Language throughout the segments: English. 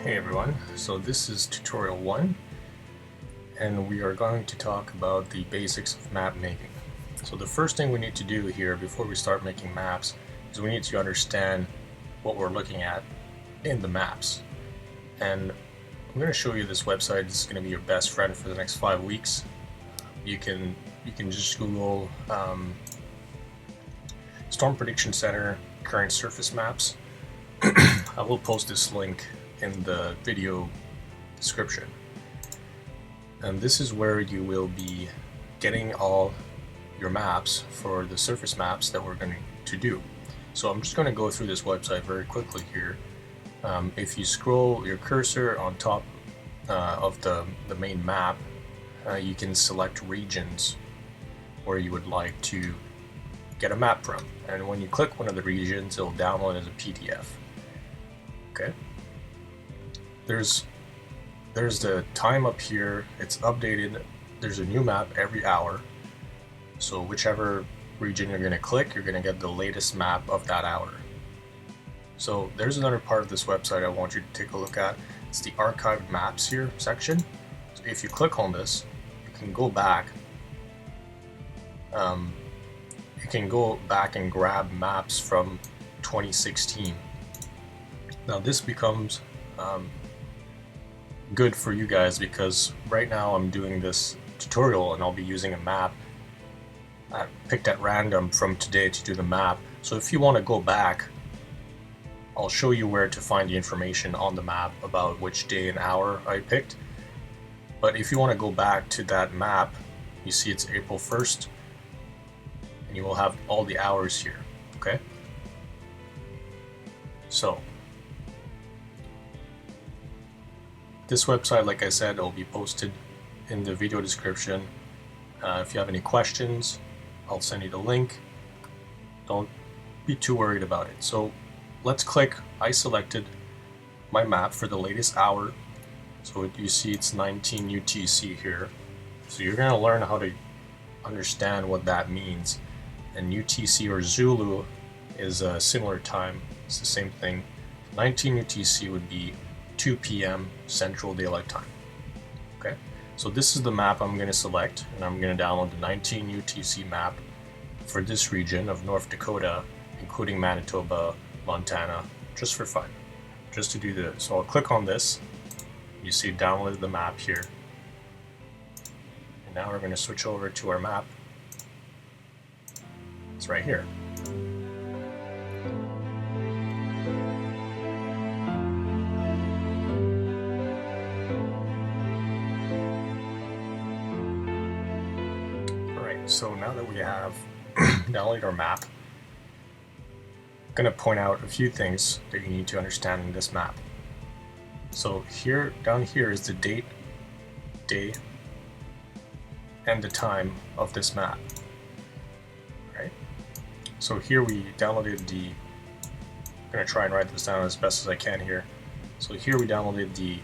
Hey everyone, so this is tutorial 1 and we are going to talk about the basics of map making. So the first thing we need to do here before we start making maps is we need to understand what we're looking at in the maps. And I'm going to show you this website. This is going to be your best friend for the next 5 weeks. You can just Google Storm Prediction Center current surface maps. I will post this link in the video description, and this is where you will be getting all your maps for the surface maps that we're going to do. So I'm just going to go through this website very quickly here. If you scroll your cursor on top of the main map, you can select regions where you would like to get a map from, and when you click one of the regions, it'll download as a PDF. Okay. There's the time up here. It's updated. There's a new map every hour. So whichever region you're going to click, you're going to get the latest map of that hour. So there's another part of this website I want you to take a look at. It's the archived maps here section. So if you click on this, you can go back. You can go back and grab maps from 2016. Now this becomes good for you guys because right now I'm doing this tutorial and I'll be using a map picked at random from today to do the map. So if you want to go back, I'll show you where to find the information on the map about which day and hour I picked. But if you want to go back to that map, you see it's April 1st and you will have all the hours here. Okay, so this website, like I said, will be posted in the video description. If you have any questions, I'll send you the link. Don't be too worried about it. So let's click. I selected my map for the latest hour. So you see it's 19 UTC here. So you're going to learn how to understand what that means. And UTC or Zulu is a similar time. It's the same thing. 19 UTC would be 2 p.m. Central Daylight Time. Okay, so this is the map I'm going to select, and I'm going to download the 19 UTC map for this region of North Dakota, including Manitoba, Montana, just for fun, just to do this. So I'll click on this. You see downloaded the map here. And now we're going to switch over to our map. It's right here. So now that we have downloaded our map, I'm going to point out a few things that you need to understand in this map. So here, down here is the date, day, and the time of this map. Right? So here we downloaded the, I'm going to try and write this down as best as I can here. So here we downloaded the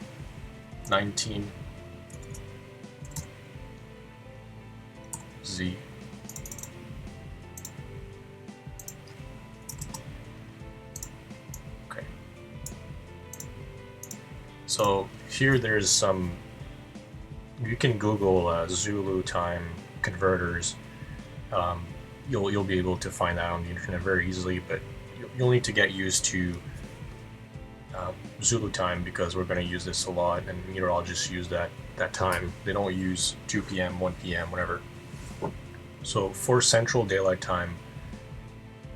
19 Z. Okay. So here there's some, you can Google Zulu time converters. You'll be able to find that on the internet very easily, but you'll need to get used to Zulu time because we're going to use this a lot, and meteorologists use that time. They don't use 2 p.m., 1 p.m., whatever. So for Central Daylight Time,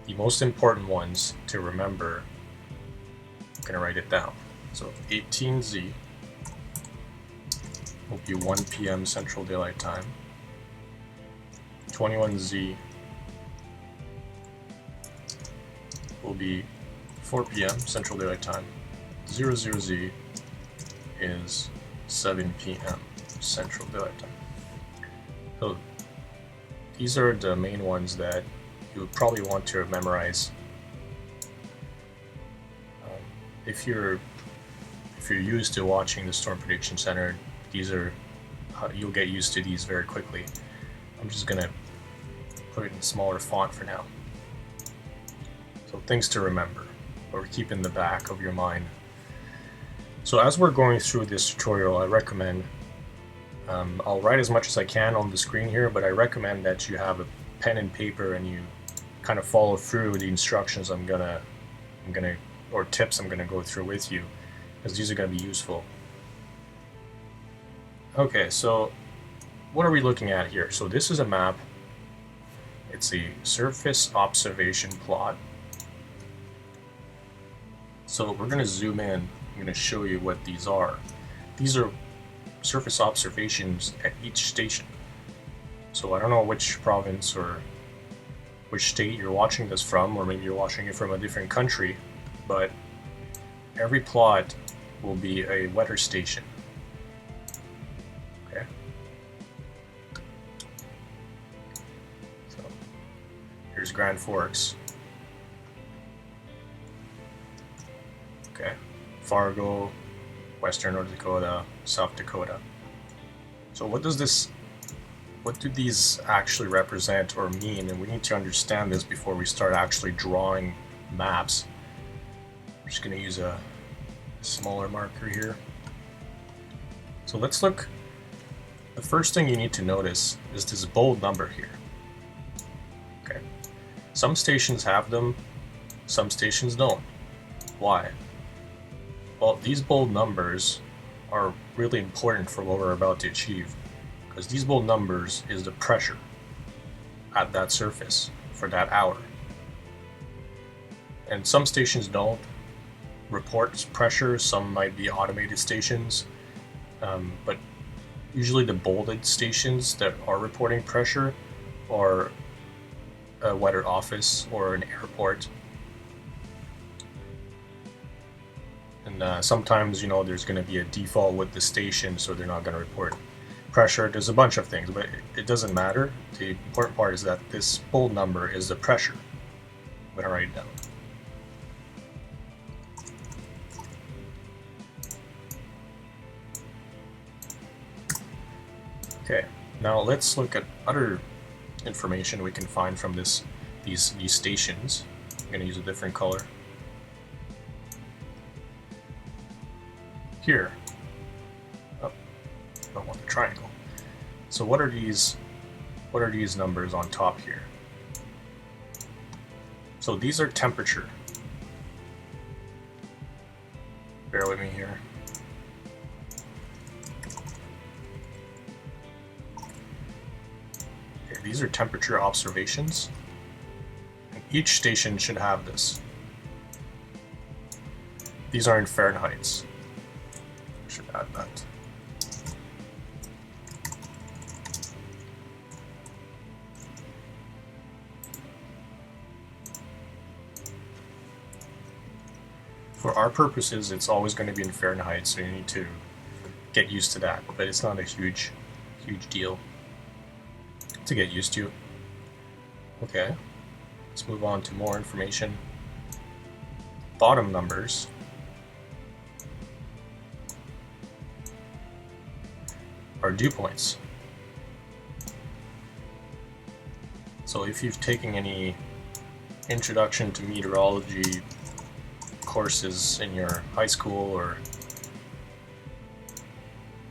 the most important ones to remember, I'm going to write it down. So 18Z will be 1 p.m. Central Daylight Time. 21Z will be 4 p.m. Central Daylight Time. 00Z is 7 p.m. Central Daylight Time. So these are the main ones that you would probably want to memorize. If you're used to watching the Storm Prediction Center, these are you'll get used to these very quickly. I'm just gonna put it in smaller font for now. So things to remember, or keep in the back of your mind. So as we're going through this tutorial, I recommend, I'll write as much as I can on the screen here, but I recommend that you have a pen and paper and you kind of follow through the instructions or tips I'm gonna go through with you, because these are gonna be useful. Okay, so what are we looking at here? So this is a map. It's a surface observation plot. So we're gonna zoom in. I'm gonna show you what these are. These are surface observations at each station. So I don't know which province or which state you're watching this from, or maybe you're watching it from a different country, but every plot will be a weather station. Okay. So here's Grand Forks. Okay. Fargo, Western North Dakota, South Dakota. So what do these actually represent or mean? And we need to understand this before we start actually drawing maps. I'm just going to use a smaller marker here. So let's look. The first thing you need to notice is this bold number here. Okay. Some stations have them, some stations don't. Why? Well, these bold numbers are really important for what we're about to achieve, because these bold numbers is the pressure at that surface for that hour. And some stations don't report pressure, some might be automated stations, but usually the bolded stations that are reporting pressure are a weather office or an airport. And sometimes, there's going to be a default with the station, so they're not going to report pressure. There's a bunch of things, but it doesn't matter. The important part is that this bold number is the pressure. I'm going to write it down. Okay, now let's look at other information we can find from these stations. I'm going to use a different color. Here, I don't want the triangle. So what are these numbers on top here? So these are temperature. Bear with me here. Okay, these are temperature observations. And each station should have this. These are in Fahrenheit. Should add that. For our purposes, it's always going to be in Fahrenheit, so you need to get used to that, but it's not a huge deal to get used to. Okay, let's move on to more information. Bottom numbers. Are dew points. So if you've taken any introduction to meteorology courses in your high school or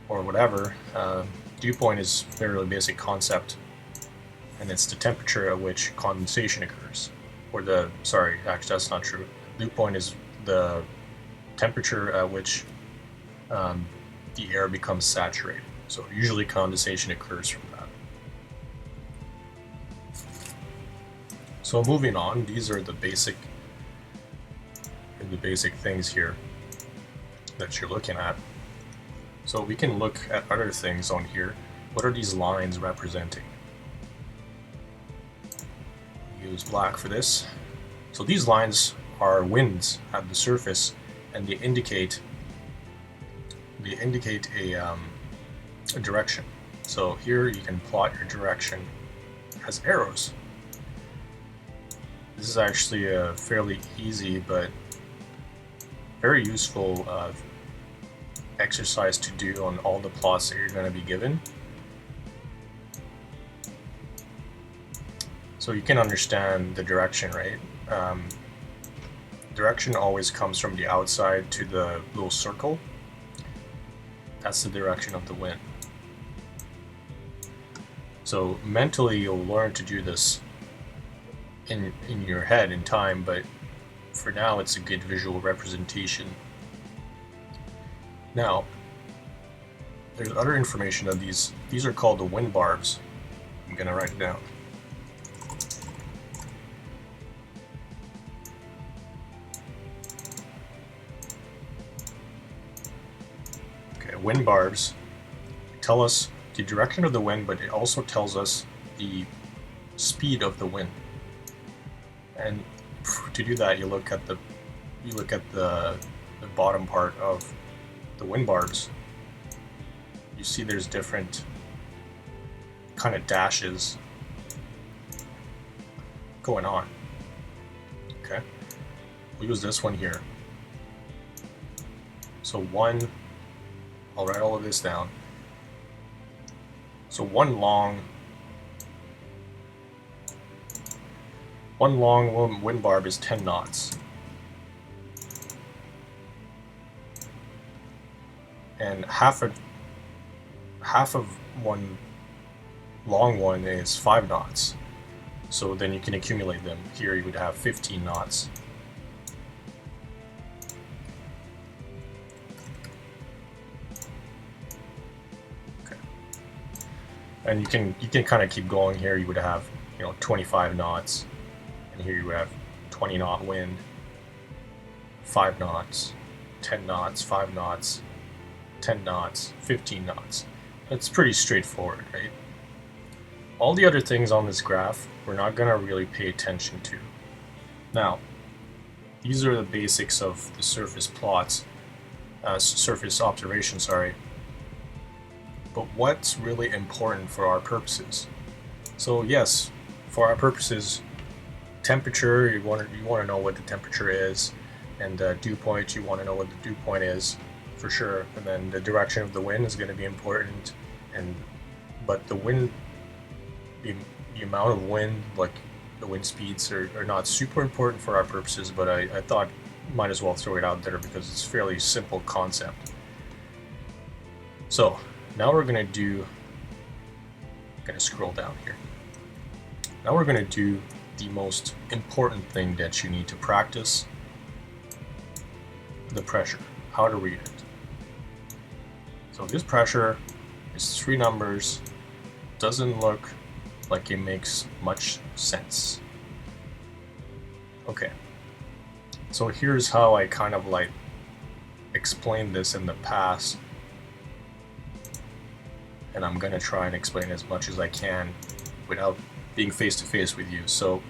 whatever, dew point is a fairly basic concept, and it's the temperature at which condensation occurs. Actually that's not true. Dew point is the temperature at which the air becomes saturated. So usually condensation occurs from that. So moving on, these are the basic things here that you're looking at. So we can look at other things on here. What are these lines representing? Use black for this. So these lines are winds at the surface, and they indicate a direction. So here you can plot your direction as arrows. This is actually a fairly easy but very useful exercise to do on all the plots that you're going to be given. So you can understand the direction, right? Direction always comes from the outside to the little circle. That's the direction of the wind. So mentally you'll learn to do this in your head in time, but for now it's a good visual representation. Now, there's other information of these. These are called the wind barbs. I'm gonna write it down. Okay, wind barbs tell us the direction of the wind, but it also tells us the speed of the wind. And to do that, you look at the bottom part of the wind barbs. You see there's different kind of dashes going on. Okay, we'll use this one here. So one, I'll write all of this down. So one long wind barb is 10 knots. And half of one long one is 5 knots. So then you can accumulate them. Here you would have 15 knots. Okay. And you can kind of keep going here. You would have, 25 knots. And here you would have 20 knot wind, 5 knots, 10 knots, 5 knots, 10 knots, 15 knots. It's pretty straightforward, right? All the other things on this graph, we're not going to really pay attention to. Now, these are the basics of the surface plots, surface observation, sorry. But what's really important for our purposes? So yes, for our purposes, temperature, you want to know what the temperature is, and dew point, you want to know what the dew point is, for sure. And then the direction of the wind is going to be important, but the wind, the amount of wind, like the wind speeds, are not super important for our purposes. But I thought might as well throw it out there because it's a fairly simple concept. So now we're going to scroll down here. Now we're going to do the most important thing that you need to practice: the pressure, how to read it. So this pressure is 3 numbers, doesn't look like it makes much sense. Okay, so here's how I kind of like explained this in the past, and I'm gonna try and explain as much as I can without being face to face with you. So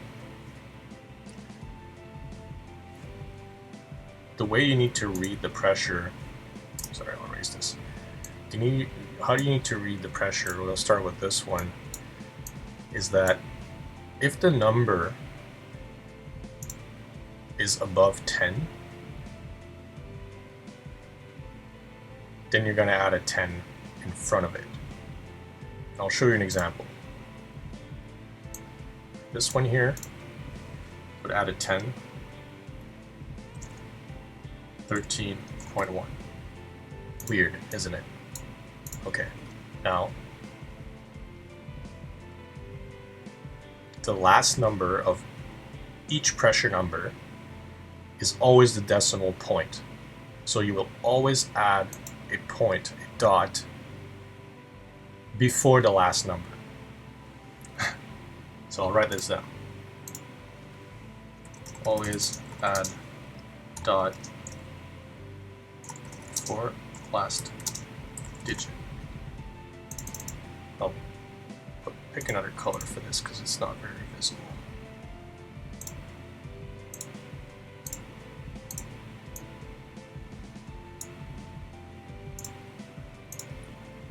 the way you need to read the pressure, sorry, I'll erase this. How do you need to read the pressure? We'll start with this one, is that if the number is above 10, then you're going to add a 10 in front of it. I'll show you an example. This one here would add a 10, 13.1. Weird, isn't it? Okay, now the last number of each pressure number is always the decimal point. So you will always add a point, a dot, before the last number. So I'll write this down. Always add dot for last digit. I'll pick another color for this because it's not very visible.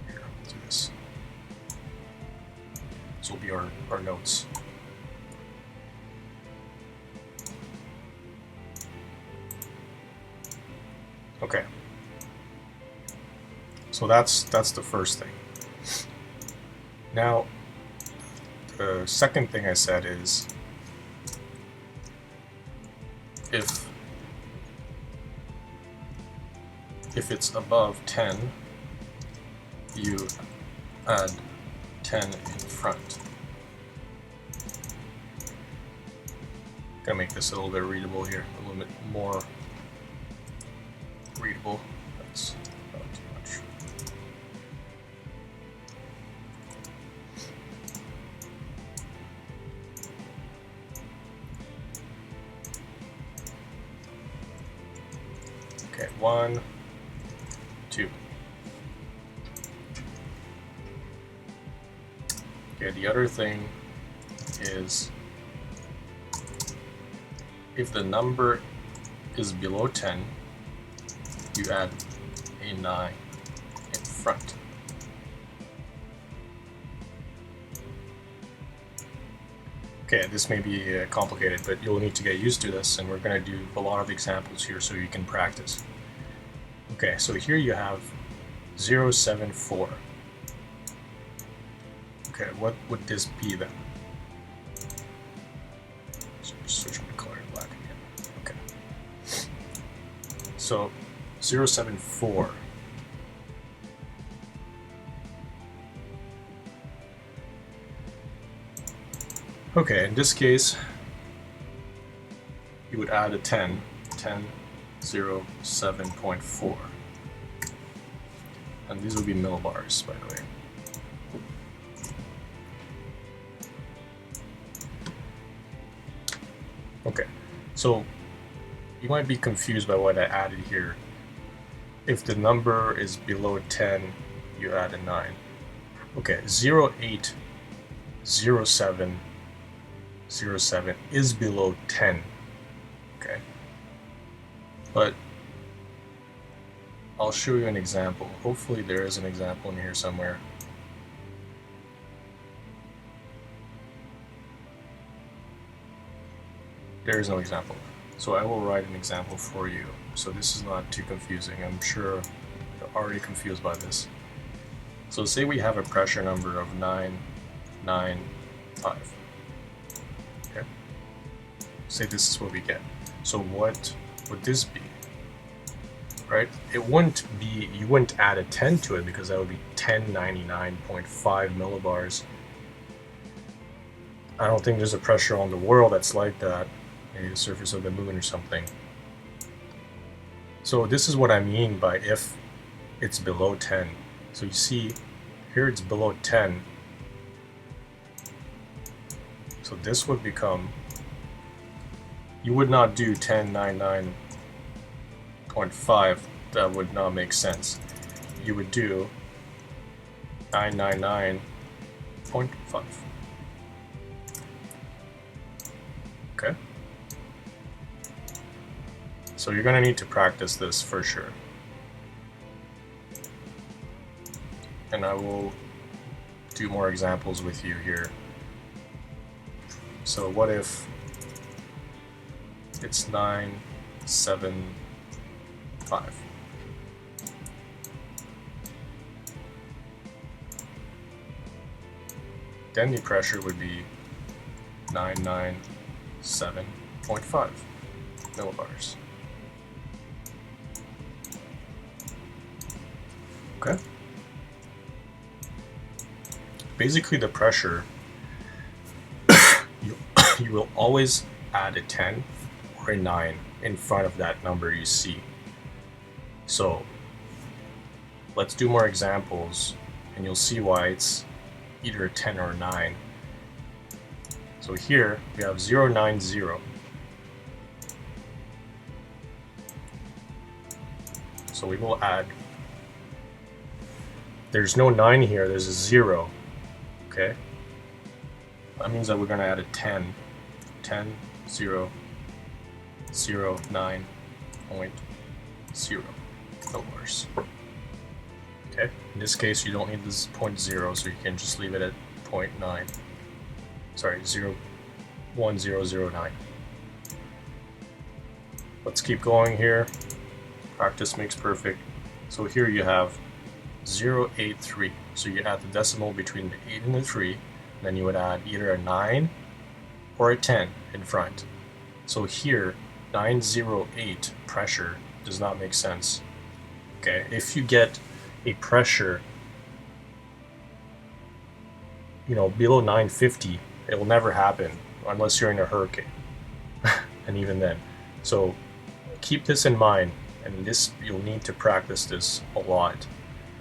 Here, let's do this. This will be our notes. Okay. So that's the first thing. Now, the second thing I said is if it's above 10, you add 10 in front. Gonna make this a little bit readable here, a little bit more readable. That's not too much. Okay, 1, 2. Okay, the other thing is if the number is below 10, you add a 9 in front. Okay, this may be complicated, but you'll need to get used to this, and we're going to do a lot of examples here so you can practice. Okay, so here you have 0, 7, 4. Okay, what would this be then? So switch my color to black again. Okay. So 0, 7, 4. Okay, in this case, you would add a 10, 10, 0, 7.4. And these would be millibars, by the way. Okay, so you might be confused by what I added here. If the number is below 10, you add a 9. Okay, 0, 8, 0, 7, 0, 7 is below 10. Okay, but I'll show you an example. Hopefully there is an example in here somewhere. There is no example. So I will write an example for you. So this is not too confusing. I'm sure you're already confused by this. So say we have a pressure number of 995. Okay. Say this is what we get. So what would this be? Right? It wouldn't be, you wouldn't add a 10 to it because that would be 1099.5 millibars. I don't think there's a pressure on the world that's like that. Maybe the surface of the moon or something. So this is what I mean by if it's below 10. So you see here it's below 10. So this would become, you would not do 1099.5, that would not make sense. You would do 999.5. Okay? So you're going to need to practice this for sure. And I will do more examples with you here. So what if it's 975? Then the pressure would be 997.5 millibars. Okay. Basically, the pressure, you will always add a 10 or a 9 in front of that number you see. So let's do more examples, and you'll see why it's either a 10 or a 9. So here we have 090. So we will add, there's no 9 here, there's a 0. Okay? That means that we're going to add a 10. 10, 0, 0, 9.0 millibars. Okay? In this case, you don't need this 0.0, so you can just leave it at 0.9. Sorry, 0.1009. Let's keep going here. Practice makes perfect. So here you have 0.83. So you add the decimal between the 8 and the 3, and then you would add either a 9 or a 10 in front. So here, 908 pressure does not make sense. Okay, if you get a pressure below 950, it will never happen unless you're in a hurricane. And even then. So keep this in mind, and you'll need to practice this a lot.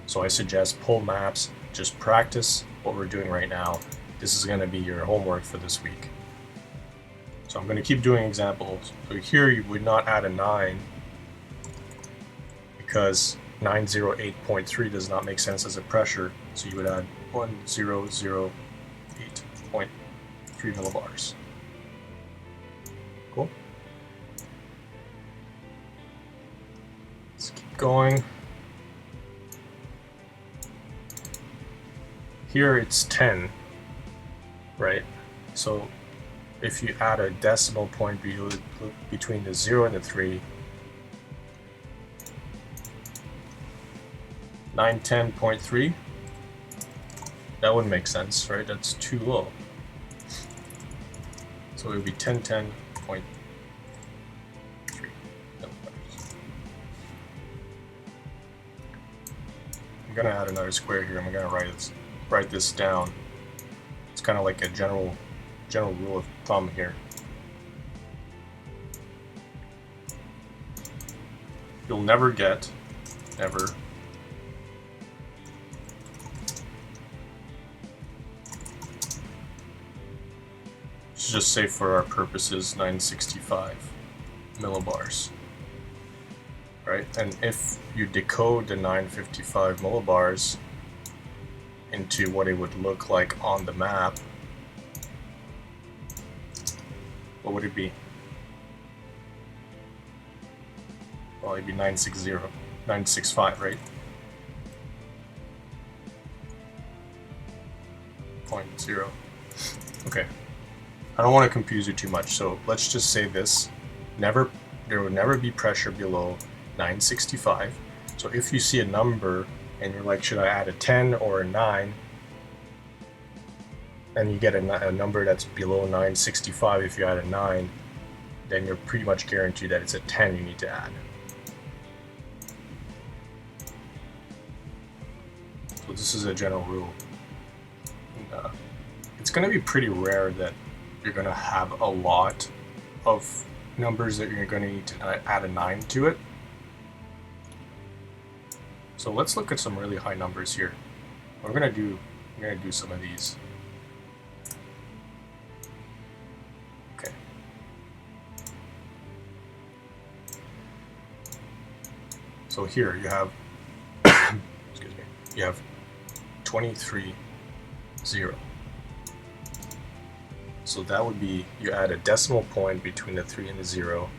So I suggest pull maps, just practice what we're doing right now. This is going to be your homework for this week. So I'm going to keep doing examples. So here you would not add a 9 because 908.3 does not make sense as a pressure. So you would add 1008.3 millibars. Cool. Let's keep going. Here it's 10, right? So if you add a decimal point between the 0 and the 3, 910.3, that wouldn't make sense, right? That's too low. So it would be 1010.3. I'm gonna add another square here. I'm gonna write this down. It's kind of like a general rule of thumb here. You'll never get, never, let's just say for our purposes 965 millibars, right? And if you decode the 955 millibars into what it would look like on the map, what would it be? Well, it'd be 965, right? 0.0. Okay. I don't want to confuse you too much, so let's just say this. There would never be pressure below 965. So if you see a number and you're like, should I add a 10 or a 9? And you get a number that's below 965, if you add a 9, then you're pretty much guaranteed that it's a 10 you need to add. So this is a general rule. And, it's going to be pretty rare that you're going to have a lot of numbers that you're going to need to add a 9 to it. So let's look at some really high numbers here. We're going to do some of these. Okay. So here you have excuse me. You have 23, 0. So that would be, you add a decimal point between the 3 and the 0,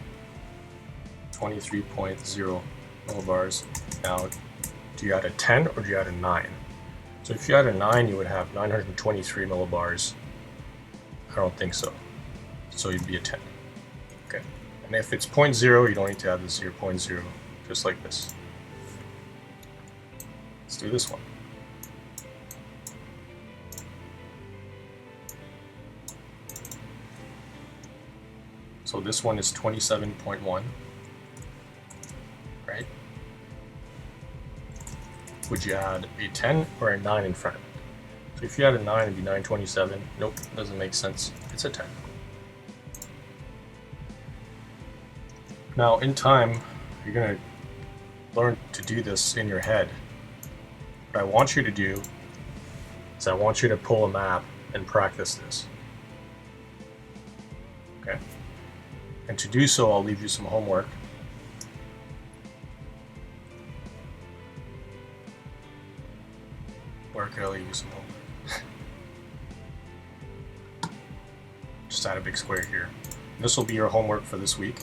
23.0 millibars. Now, do you add a 10 or do you add a 9? So if you add a 9, you would have 923 millibars. I don't think so. So you'd be a 10. Okay. And if it's 0.0, you don't need to add the 0.0, just like this. Let's do this one. So this one is 27.1, right? Would you add a 10 or a 9 in front of it? So if you add a 9, it'd be 927. Nope, doesn't make sense. It's a 10. Now, in time, you're going to learn to do this in your head. What I want you to do is I want you to pull a map and practice this. Okay? And to do so, I'll leave you some homework. Where could I leave you some homework? Just add a big square here. This will be your homework for this week.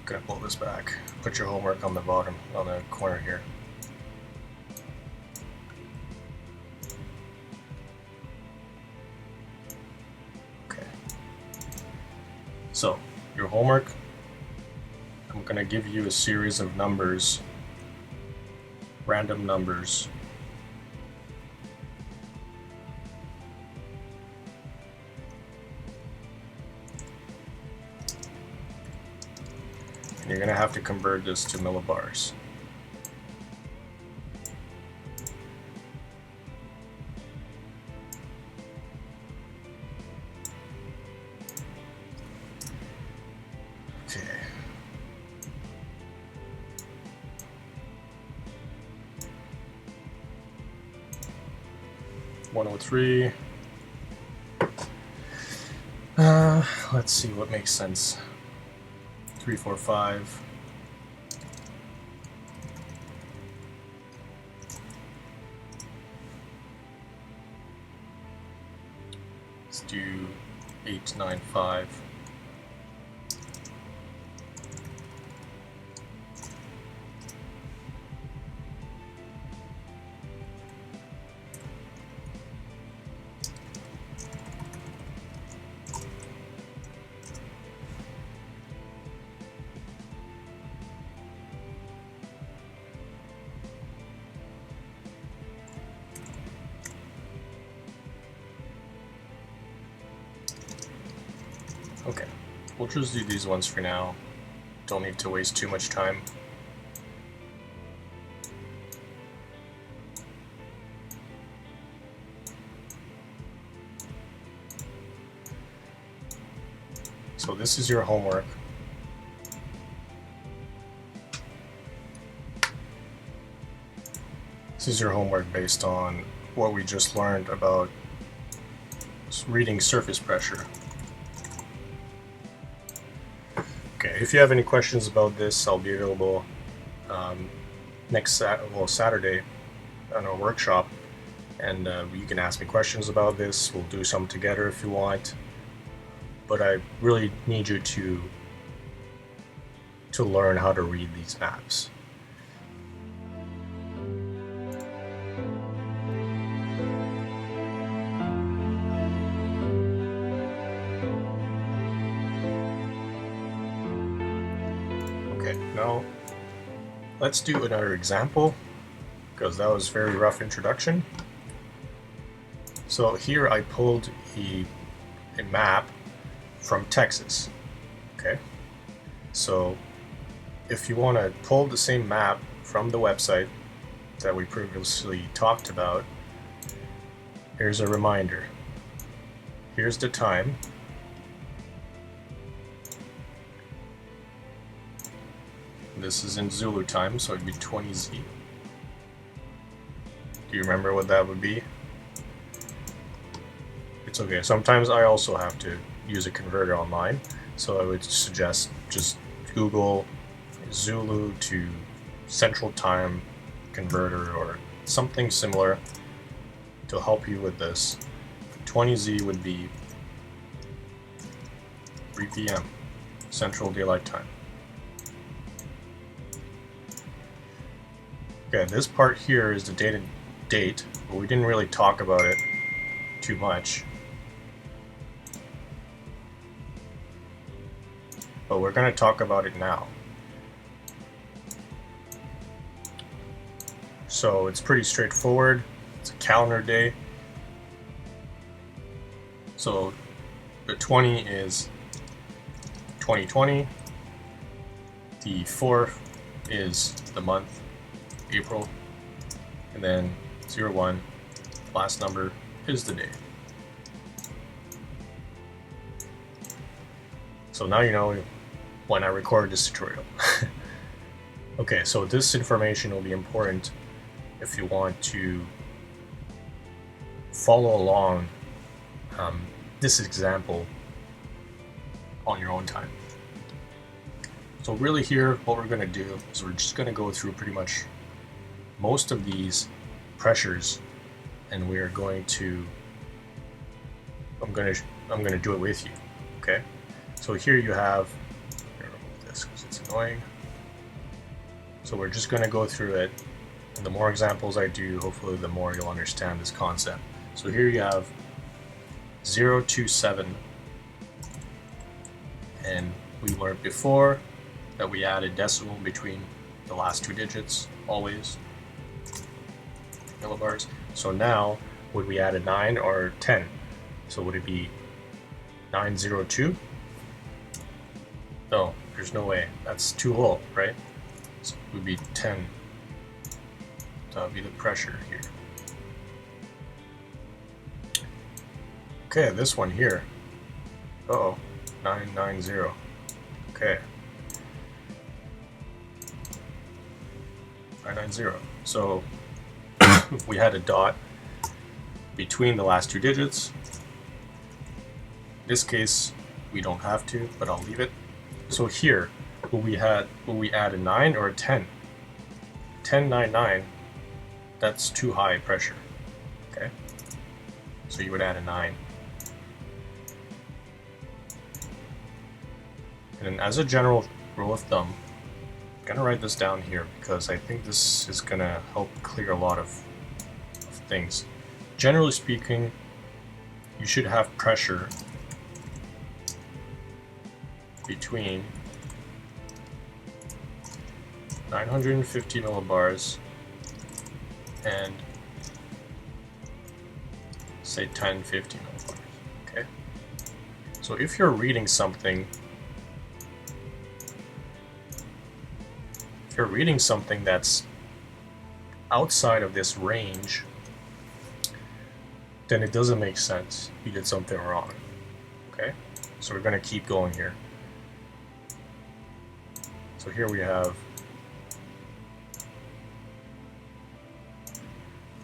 Gonna pull this back. Put your homework on the bottom, on the corner here. Okay. So, your homework, I'm gonna give you a series of numbers, random numbers, you're going to have to convert this to millibars. Okay. $103. Let's see what makes sense. 345. Let's do 895. Okay, we'll just do these ones for now. Don't need to waste too much time. So this is your homework. This is your homework based on what we just learned about reading surface pressure. Okay, if you have any questions about this, I'll be available Saturday on our workshop, and you can ask me questions about this. We'll do some together if you want, but I really need you to learn how to read these maps. Okay, now let's do another example, because that was a very rough introduction. So here I pulled a map from Texas. Okay, so if you want to pull the same map from the website that we previously talked about, here's a reminder. Here's the time. This is in Zulu time, so it'd be 20Z. Do you remember what that would be? It's okay. Sometimes I also have to use a converter online, so I would suggest just Google Zulu to Central Time converter or something similar to help you with this. 20Z would be 3 p.m. Central Daylight Time. Okay, this part here is the date, but we didn't really talk about it too much. But we're going to talk about it now. So it's pretty straightforward. It's a calendar day. So the 20 is 2020. The 4th is the month, April. And then 01, last number, is the day. So now you know when I record this tutorial. Okay, so this information will be important if you want to follow along this example on your own time. So really here, what we're going to do is we're just going to go through pretty much most of these pressures, and we are going to, I'm going to do it with you. Okay, so here you have, here, remove this because it's annoying. So we're just going to go through it, and the more examples I do, hopefully the more you'll understand this concept. So here you have 0 to 7, and we learned before that we added decimal between the last two digits, always, millibars. So now, would we add a 9 or 10? So would it be 902? No, there's no way. That's too low, right? So it would be 10. That would be the pressure here. Okay, this one here. Uh-oh, 990. Okay. 990. So if we had a dot between the last two digits, in this case we don't have to, but I'll leave it. So here, will we add a 9 or a 10? 1099, that's too high pressure. Okay, so you would add a 9. And then as a general rule of thumb, I'm gonna write this down here because I think this is gonna help clear a lot of things. Generally speaking, you should have pressure between 950 millibars and say 1050 millibars. Okay, so if you're reading something, that's outside of this range, then it doesn't make sense. You did something wrong. Okay, so we're going to keep going here. So here we have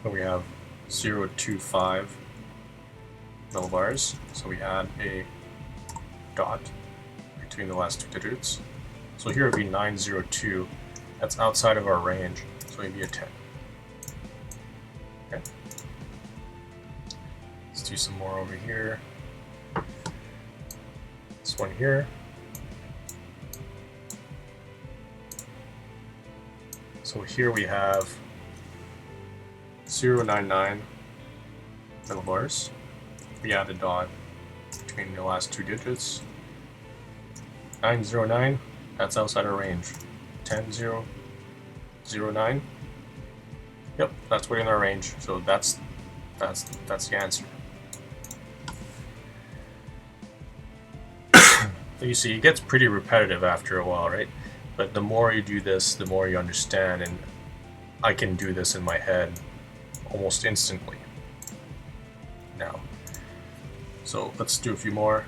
0.25 millibars. So we add a dot between the last two digits. So here would be 902. That's outside of our range, so it'd be a 10. Okay. Let's do some more over here. This one here. So here we have 0.99 millibars. We add a dot between the last two digits. 909, that's outside our range. 10.009. Yep, that's within our range. So that's the answer. You see, it gets pretty repetitive after a while, right? But the more you do this, the more you understand, and I can do this in my head almost instantly now. So let's do a few more.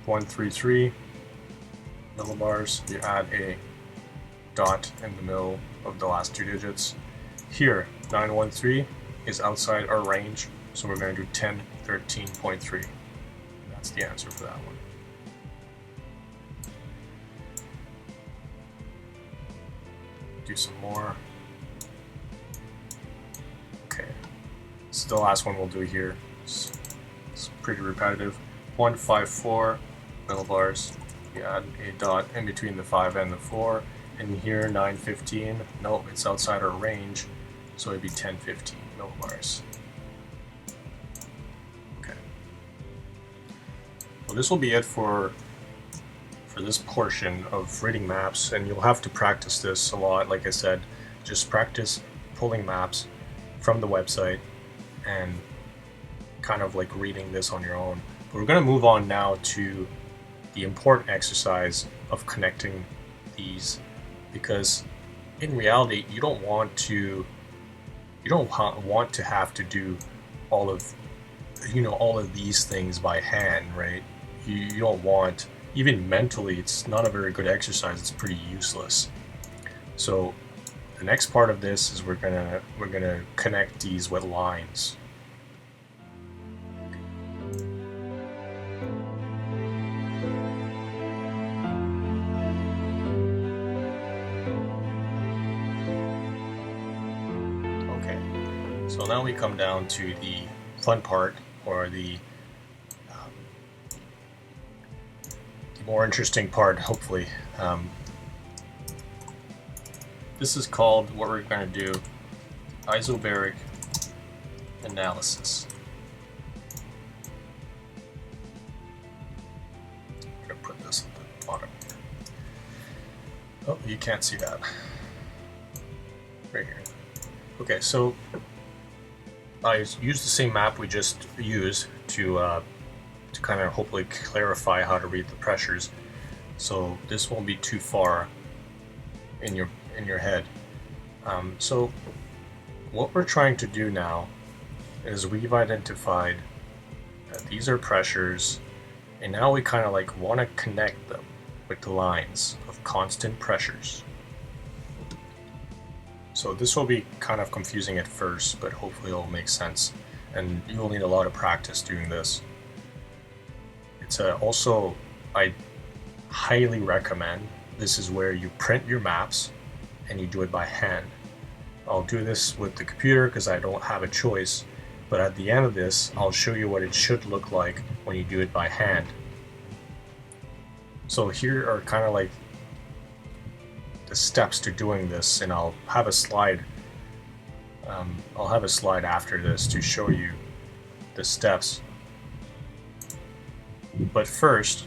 133 millibars. You add a dot in the middle of the last two digits. Here, 913 is outside our range, so we're going to do 1013.3. That's the answer for that one. Do some more. Okay, this is the last one we'll do here. It's pretty repetitive. 154 millibars. You add a dot in between the 5 and the 4. And here, 915. No, it's outside our range, so it'd be 1015 millibars. Okay. Well, this will be it for this portion of reading maps, and you'll have to practice this a lot. Like I said, just practice pulling maps from the website and kind of like reading this on your own. But we're going to move on now to the important exercise of connecting these, because in reality you don't want to have to do all of these things by hand, right? You don't want, even mentally, it's not a very good exercise. It's pretty useless. So the next part of this is we're gonna connect these with lines. Okay, so now we come down to the fun part, or the more interesting part, hopefully. This is called, what we're going to do, Isobaric Analysis. I'm going to put this at the bottom here. Oh, you can't see that. Right here. Okay, so I use the same map we just used to kind of hopefully clarify how to read the pressures. so this won't be too far in your head. So what we're trying to do now is we've identified that these are pressures, and now we kind of like want to connect them with the lines of constant pressures. So this will be kind of confusing at first, but hopefully it'll make sense, and you will need a lot of practice doing this. It's also, I highly recommend, this is where you print your maps and you do it by hand. I'll do this with the computer because I don't have a choice, but at the end of this I'll show you what it should look like when you do it by hand. So here are kind of like the steps to doing this, and I'll have a slide after this to show you the steps. But first,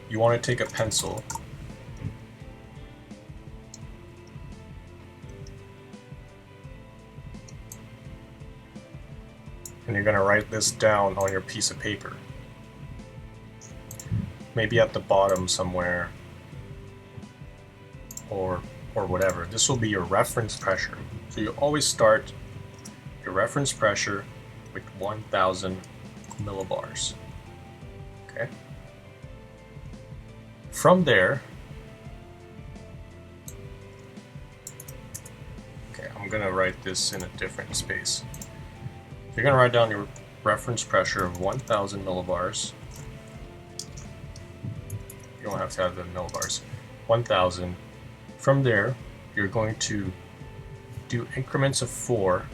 you want to take a pencil and you're going to write this down on your piece of paper. Maybe at the bottom somewhere, or whatever. This will be your reference pressure. So you always start your reference pressure with 1000 millibars. Okay. From there, okay, I'm gonna write this in a different space. You're gonna write down your reference pressure of 1000 millibars. You don't have to have the millibars. 1000. From there, you're going to do increments of 4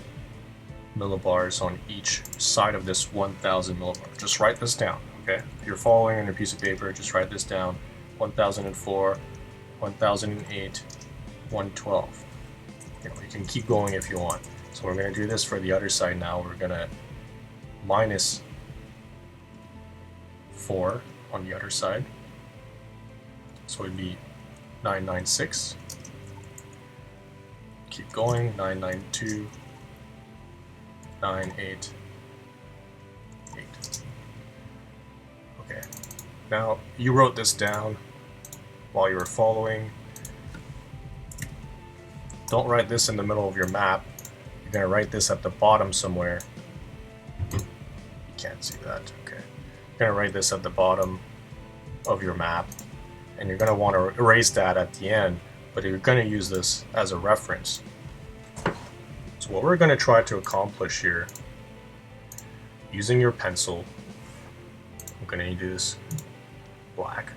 millibars on each side of this 1000 millibars. Just write this down, okay? If you're following on your piece of paper, just write this down. 1004, 1008, 112. You can keep going if you want. So we're going to do this for the other side now. We're going to minus 4 on the other side. So it'd be 996. Keep going. 992, 988. Okay. Now you wrote this down while you were following. Don't write this in the middle of your map. You're going to write this at the bottom somewhere. You can't see that. Okay. You're going to write this at the bottom of your map, and you're going to want to erase that at the end, but you're going to use this as a reference. So what we're going to try to accomplish here, using your pencil, I'm going to do this black.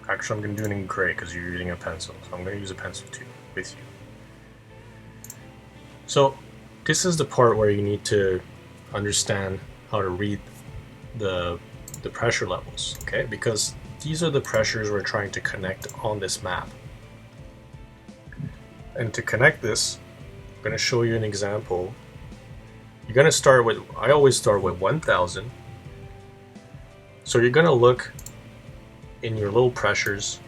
Actually, I'm going to do it in gray because you're using a pencil, so I'm going to use a pencil too with you. So this is the part where you need to understand how to read the pressure levels, okay? Because these are the pressures we're trying to connect on this map. And to connect this, I'm going to show you an example. You're going to start with, I always start with 1000. So you're going to look in your little pressures.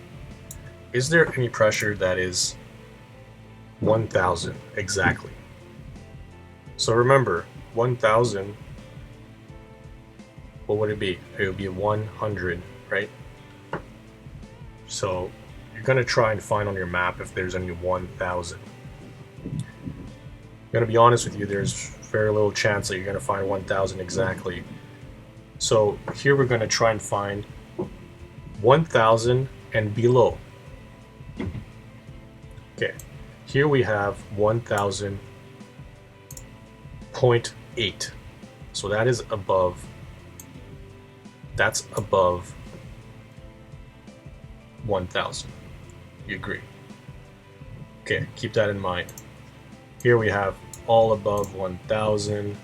Is there any pressure that is 1000 exactly? So remember, 1000, what would it be? It would be 100, right? So you're going to try and find on your map if there's any 1000. I'm going to be honest with you, there's very little chance that you're going to find 1000 exactly. So here we're going to try and find 1000 and below. Okay, here we have 1000.8. So that is above, that's above 1000. You agree? Okay, keep that in mind. Here we have all above 1000.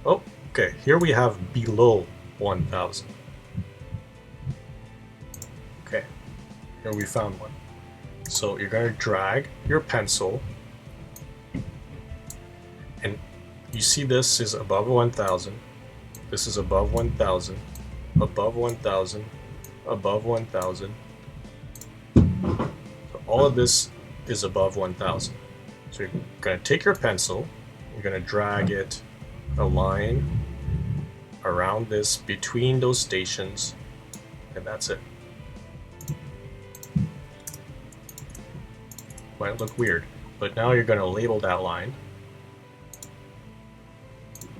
Oh, okay, here we have below 1000. Okay, here we found one. So you're going to drag your pencil, and you see this is above 1000. This is above 1000, above 1000, above 1000. So all of this is above 1000. So you're going to take your pencil, you're going to drag it a line around this, between those stations, and that's it. Might look weird, but now you're going to label that line.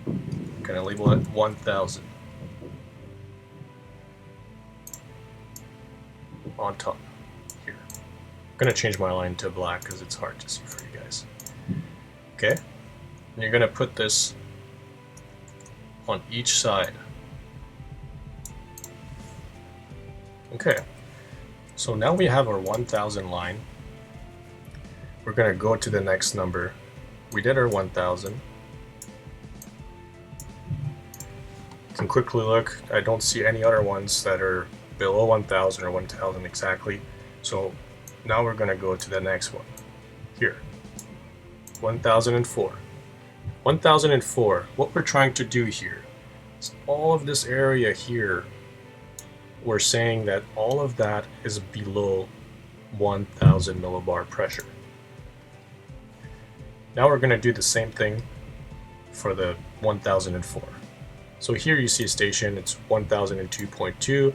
I'm going to label it 1000 on top here. I'm going to change my line to black because it's hard to see for you guys. Okay, and you're going to put this on each side. Okay, so now we have our 1000 line. We're going to go to the next number. We did our 1000. You can quickly look. I don't see any other ones that are below 1000 or 1000 exactly. So now we're going to go to the next one. Here. 1004. 1004. What we're trying to do here is all of this area here, we're saying that all of that is below 1000 millibar pressure. Now we're going to do the same thing for the 1004. So here you see a station, it's 1002.2,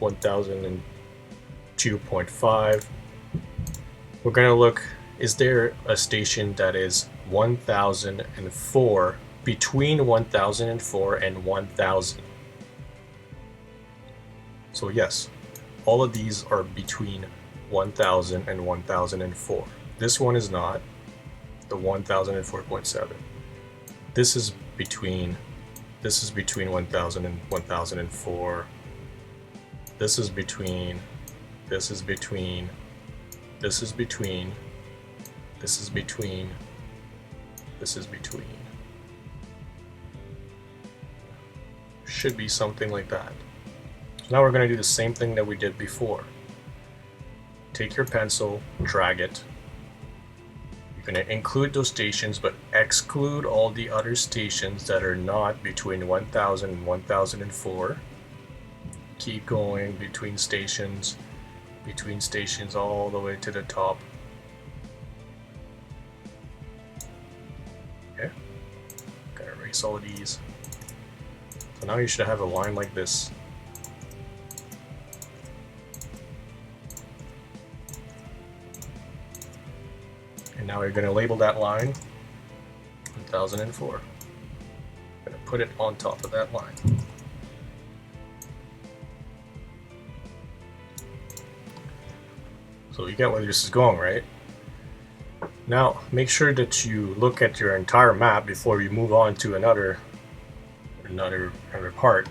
1002.5. We're going to look, is there a station that is 1004, between 1004 and 1000? So yes, all of these are between 1000 and 1004. This one is not. The 1004.7. This is between 1000 and 1004. This is between, this is between, this is between, this is between, this is between. Should be something like that. So now we're going to do the same thing that we did before. Take your pencil, drag it. You're going to include those stations, but exclude all the other stations that are not between 1000 and 1004. Keep going between stations all the way to the top. Okay, gotta erase all of these. So now you should have a line like this. And now you're going to label that line 1004. I'm going to put it on top of that line. So you get where this is going, right? Now make sure that you look at your entire map before you move on to another part.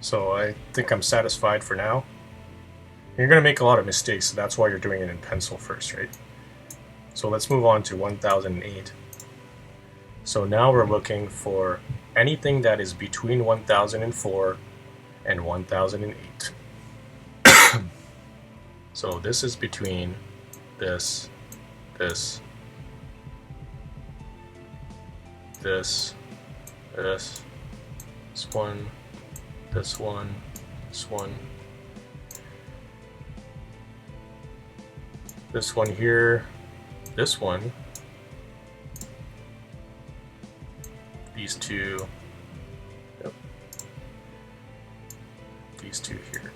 So I think I'm satisfied for now. You're going to make a lot of mistakes, so that's why you're doing it in pencil first, right? So let's move on to 1008. So now we're looking for anything that is between 1004 and 1008. So this is between this, this, this, this one, this one, this one, this one here, this one, these two, yep, these two here.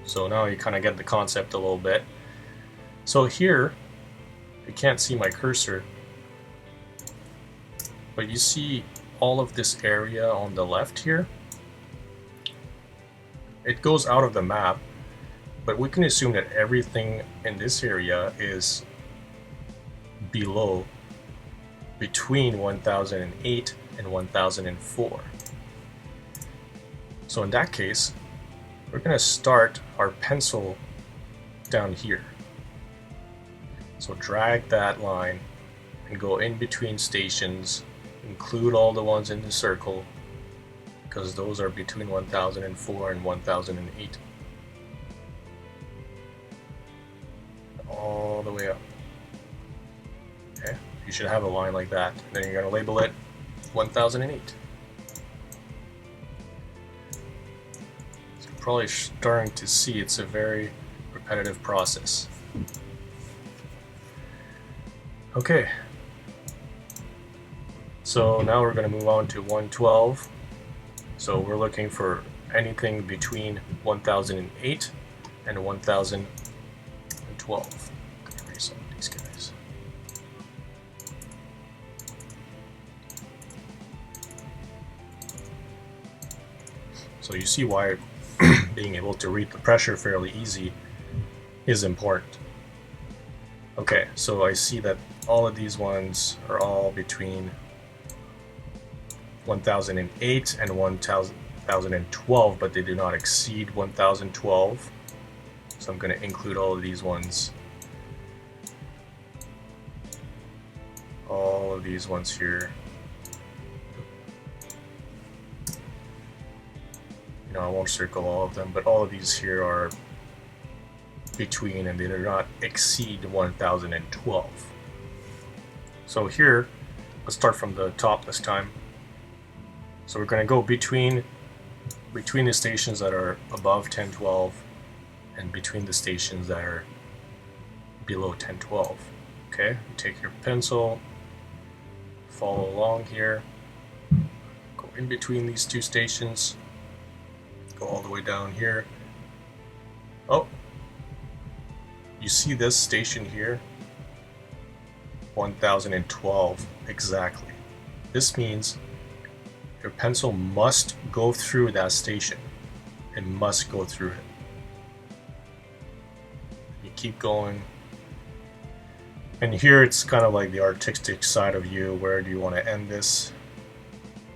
So now you kind of get the concept a little bit. So here, you can't see my cursor, but you see all of this area on the left here. It goes out of the map, but we can assume that everything in this area is below, between 1008 and 1004. So in that case, we're going to start our pencil down here. So drag that line and go in between stations, include all the ones in the circle, because those are between 1004 and 1008. All the way up. Okay, you should have a line like that. Then you're going to label it 1008. So you're probably starting to see it's a very repetitive process. So now we're going to move on to 112. So we're looking for anything between 1008 and 1012. I'm going to erase some of these guys. So you see why being able to read the pressure fairly easy is important. Okay, so I see that all of these ones are all between 1008 and 1012, but they do not exceed 1012. So I'm going to include all of these ones. All of these ones here. You know, I won't circle all of them, but all of these here are between, and they do not exceed 1012. So here, let's start from the top this time. So we're going to go between the stations that are above 1012 and between the stations that are below 1012. Okay, you take your pencil, follow along here, go in between these two stations, go all the way down here. Oh, you see this station here? 1012 exactly. This means your pencil must go through that station. It must go through it. You keep going. And here it's kind of like the artistic side of you. Where do you want to end this?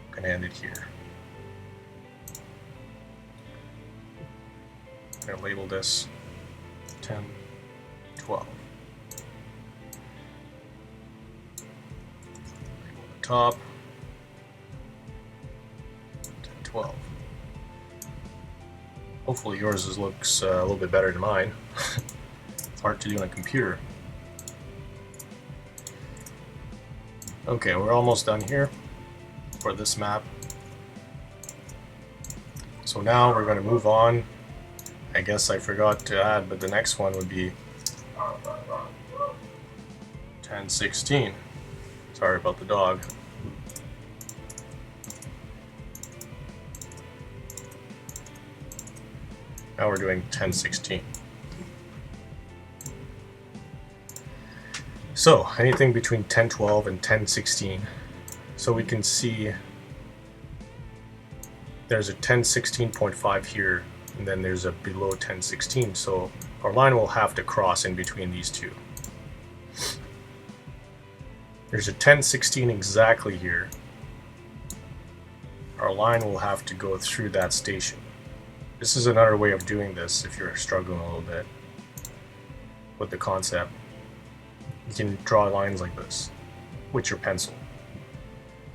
I'm going to end it here. I'm going to label this 10, 12. Label the top. 10, 12. Hopefully yours looks a little bit better than mine. It's hard to do on a computer. Okay, we're almost done here for this map. So now we're going to move on. I guess I forgot to add, but the next one would be 1016. Sorry about the dog. Now we're doing 1016. So anything between 1012 and 1016. So we can see there's a 1016.5 here, and then there's a below 1016. So our line will have to cross in between these two. There's a 1016 exactly here. Our line will have to go through that station. This is another way of doing this if you're struggling a little bit with the concept. You can draw lines like this with your pencil.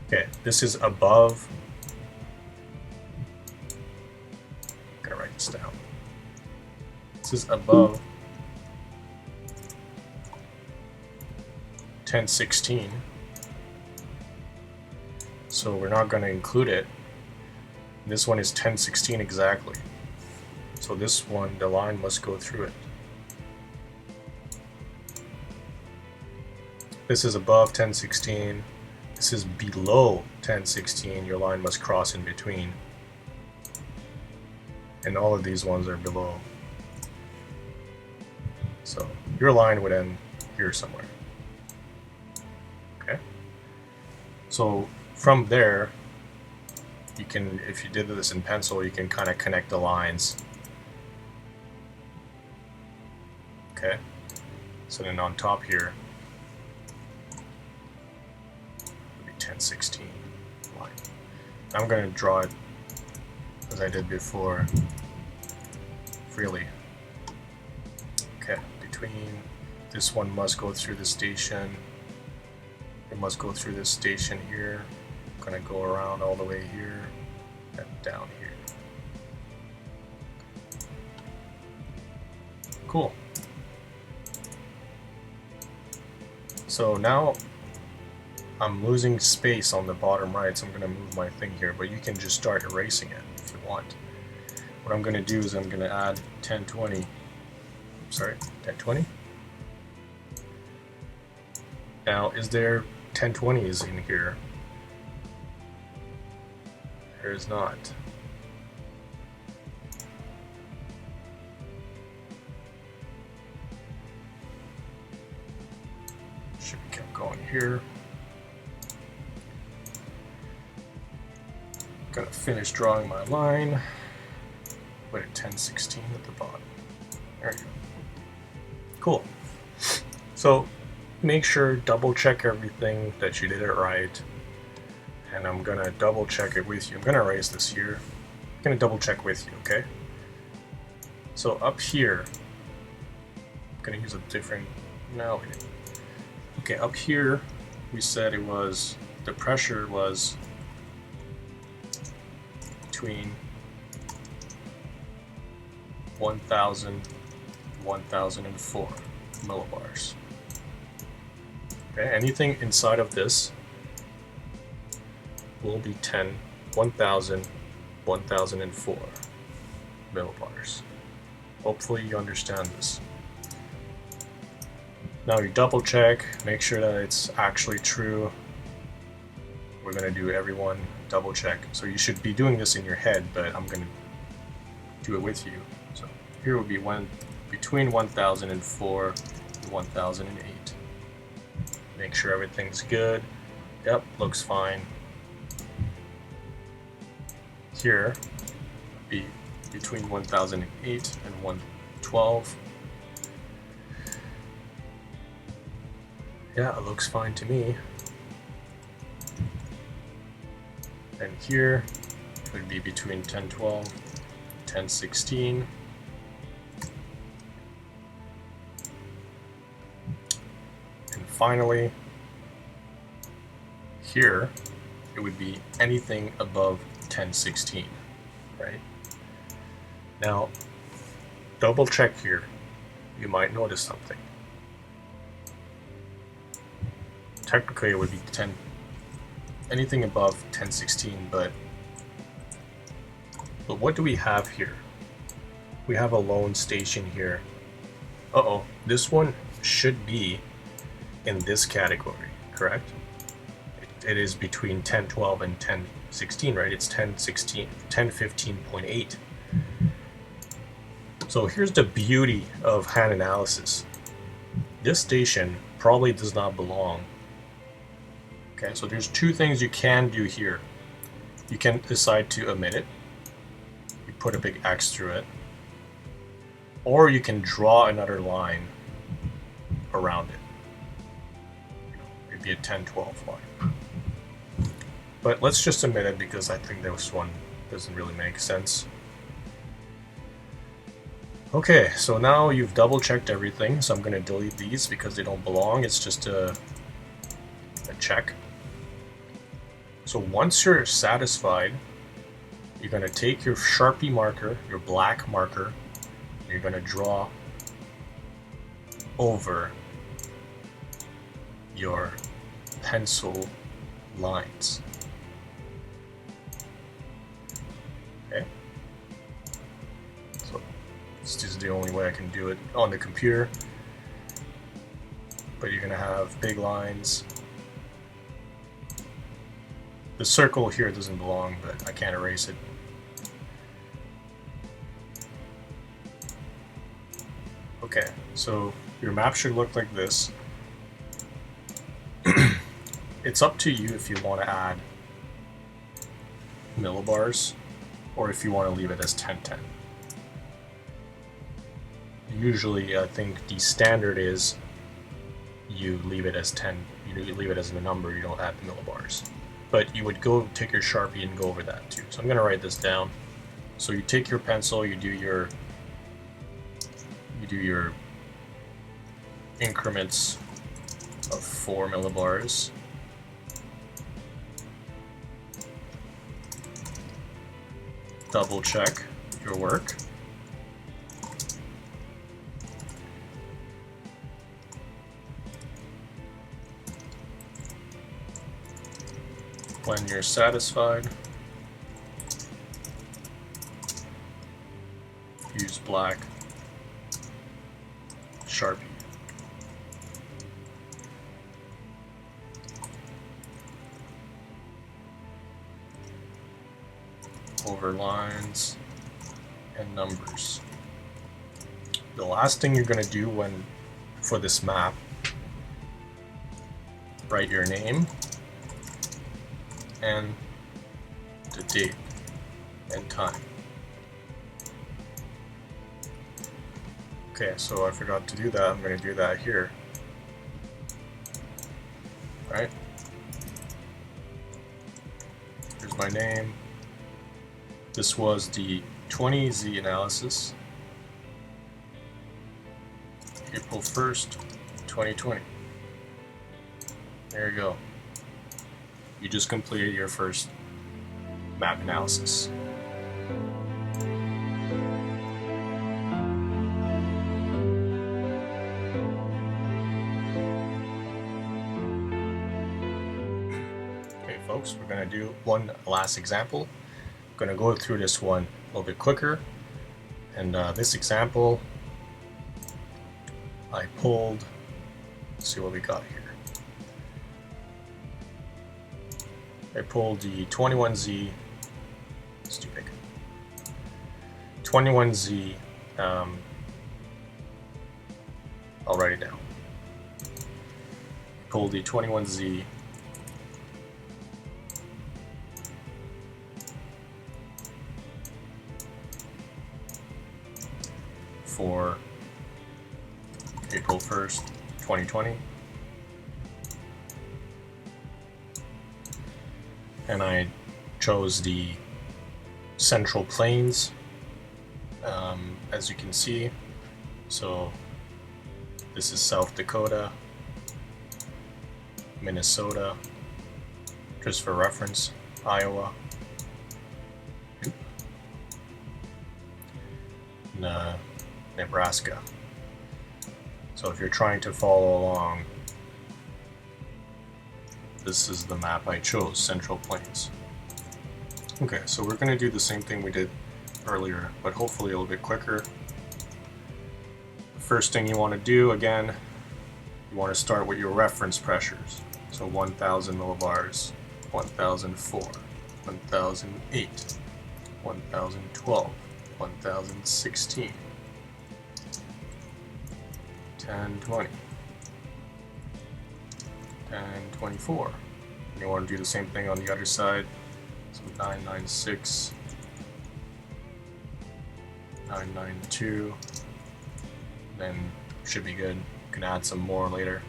Okay, this is above. I'm gonna write this down. This is above 1016. So we're not going to include it. This one is 1016 exactly. So this one, the line must go through it. This is above 1016. This is below 1016. Your line must cross in between. And all of these ones are below. So your line would end here somewhere. Okay. So from there, you can, if you did this in pencil, you can kind of connect the lines. Okay. So then on top here, 1016 line. I'm going to draw it as I did before, freely. Okay, between this one must go through the station. It must go through this station here. I'm going to go around all the way here and down here. Cool. So now I'm losing space on the bottom right, so I'm going to move my thing here, but you can just start erasing it if you want. What I'm going to do is I'm going to add 1020. Sorry, 1020. Now, is there 1020s in here? There is not. Should be kept going here. Gonna finish drawing my line. Put a 1016 at the bottom. There you go. Cool. So make sure, double check everything that you did it right. And I'm gonna double check it with you. I'm gonna erase this here. I'm gonna double check with you, okay? So up here, I'm gonna use a different, no, we didn't. Okay, up here, we said it was, the pressure was between 1,000 1004 millibars. Okay, anything inside of this will be 1000 1004 millibars. Hopefully you understand this. Now you double check, make sure that it's actually true. We're going to do everyone double check. So you should be doing this in your head, but I'm going to do it with you. So here would be between 1004 and 1008. Make sure everything's good. Yep, looks fine. Here would be between 1008 and 112. Yeah, it looks fine to me. And here would be between 1012 and 1016. And finally, here it would be anything above 1016, right? Now, double check here. You might notice something. Technically, it would be anything above 1016, but what do we have here? We have a lone station here. Uh-oh, this one should be in this category, correct? It is between 1012 and 1016, right? It's 1015.8. So here's the beauty of hand analysis. This station probably does not belong. Okay, so there's two things you can do here. You can decide to omit it. You put a big X through it. Or you can draw another line around it. It'd be a 10-12 line. But let's just omit it because I think this one doesn't really make sense. Okay, so now you've double checked everything, so I'm going to delete these because they don't belong. It's just a check. So once you're satisfied, you're going to take your Sharpie marker, your black marker, and you're going to draw over your pencil lines. Okay. So this is the only way I can do it on the computer. But you're going to have big lines. The circle here doesn't belong, but I can't erase it. Okay, so your map should look like this. It's up to you if you want to add millibars or if you want to leave it as 1010. Usually, I think the standard is you leave it as 10, you leave it as a number, you don't add the millibars. But you would go take your Sharpie and go over that too. So I'm going to write this down. So you take your pencil, you do your increments of 4 millibars. Double check your work. When you're satisfied, use black Sharpie. over lines and numbers. The last thing you're going to do for this map, write your name and the date and time. Okay, so I forgot to do that. I'm going to do that here. Right? Here's my name. This was the 20Z analysis. April 1st, 2020. There you go. You just completed your first map analysis. Okay folks, we're going to do one last example. I'm going to go through this one a little bit quicker. And this example, I pulled, let's see what we got here. I pulled the 21Z, it's too big, 21Z, I'll write it down. Pulled the 21Z for April 1st, 2020. And I chose the Central Plains, as you can see. So this is South Dakota, Minnesota, just for reference, Iowa, and Nebraska. So if you're trying to follow along, this is the map I chose, Central Plains. Okay, so we're going to do the same thing we did earlier, but hopefully a little bit quicker. The first thing you want to do, again, you want to start with your reference pressures. So 1000 millibars, 1004, 1008, 1012, 1016, 1020. And 24. And you want to do the same thing on the other side. So 996, 992, then should be good. You can add some more later.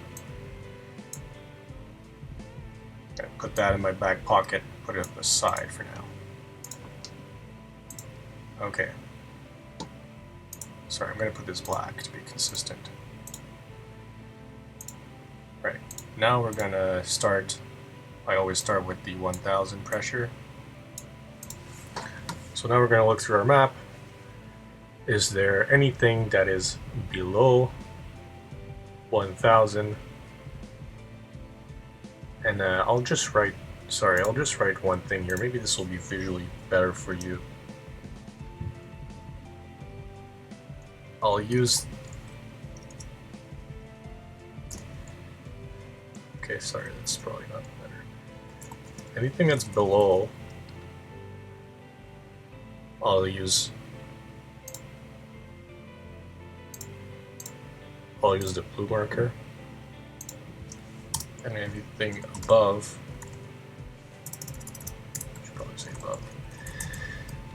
Okay, put that in my back pocket, put it aside for now. Okay. Sorry, I'm going to put this black to be consistent. Right. Now we're going to start, I always start with the 1000 pressure. So now we're going to look through our map. Is there anything that is below 1000? And I'll just write one thing here. Maybe this will be visually better for you. I'll use... Okay, sorry, that's probably not better. Anything that's below, I'll use the blue marker. And anything above, I should probably say above,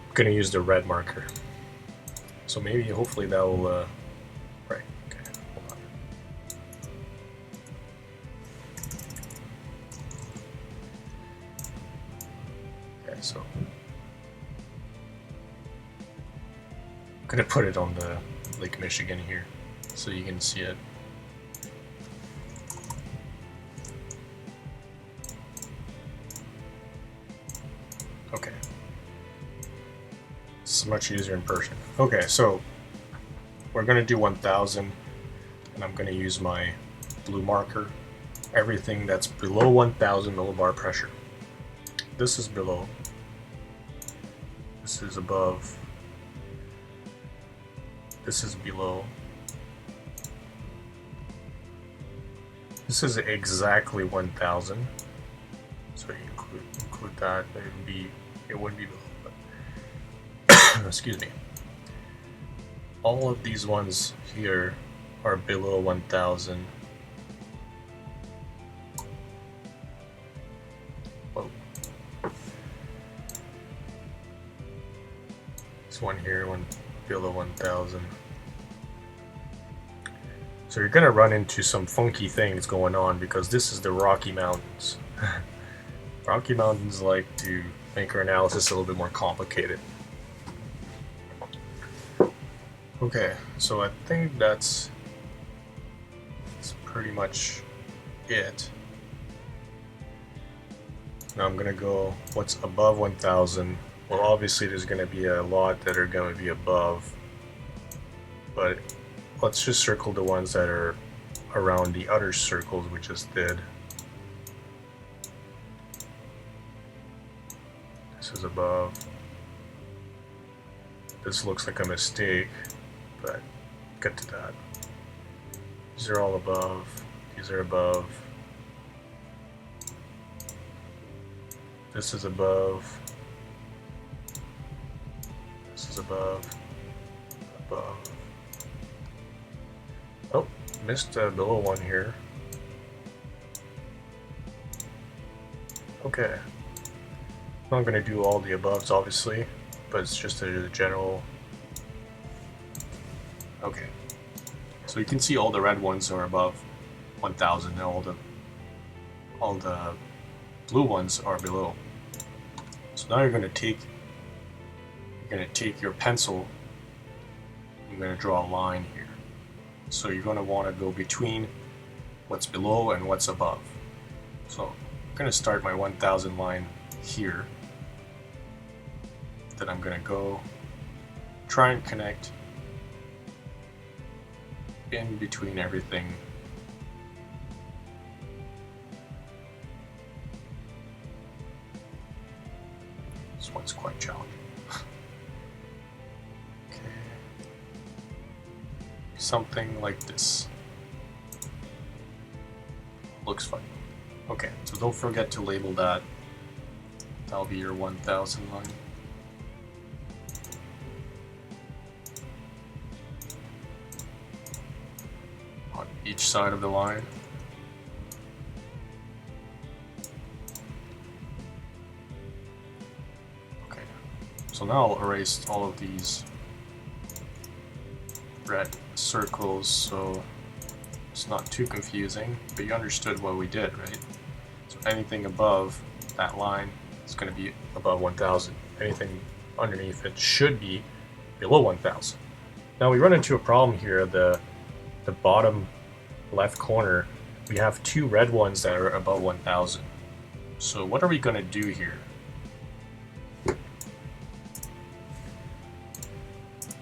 I'm going to use the red marker. So maybe, hopefully that will, right, okay, hold on. Okay, so I'm going to put it on the Lake Michigan here so you can see it. Okay. This is much easier in person. Okay, so we're going to do 1000, and I'm going to use my blue marker. Everything that's below 1000 millibar pressure. This is below. This is above. This is below. This is exactly 1000. So you include that. It wouldn't be below. But excuse me, all of these ones here are below 1000. Whoa. This one here, one below 1000. So you're gonna run into some funky things going on because this is the Rocky Mountains. Rocky Mountains like to make our analysis a little bit more complicated. Okay, so I think that's pretty much it. Now I'm gonna go what's above 1000. Well, obviously there's gonna be a lot that are gonna be above, but let's just circle the ones that are around the other circles we just did. This is above. This looks like a mistake, but get to that. These are all above. These are above. This is above. This is above. Above. Oh, missed a below one here. Okay. I'm not going to do all the aboves, obviously, but it's just a general. Okay. So you can see all the red ones are above 1000, and all the blue ones are below. So now you're going to take your pencil. You're going to draw a line here. So you're going to want to go between what's below and what's above. So I'm going to start my 1000 line here. Then I'm going to go try and connect in between everything. This one's quite challenging. Okay. Something like this. Looks fun. Okay, so don't forget to label that. That'll be your 1000 line. On each side of the line. Okay, so now I'll erase all of these red circles so it's not too confusing, but you understood what we did, right? So anything above that line is going to be above 1000. Anything underneath it should be below 1000. Now we run into a problem here. The bottom left corner, we have two red ones that are above 1000. So what are we going to do here?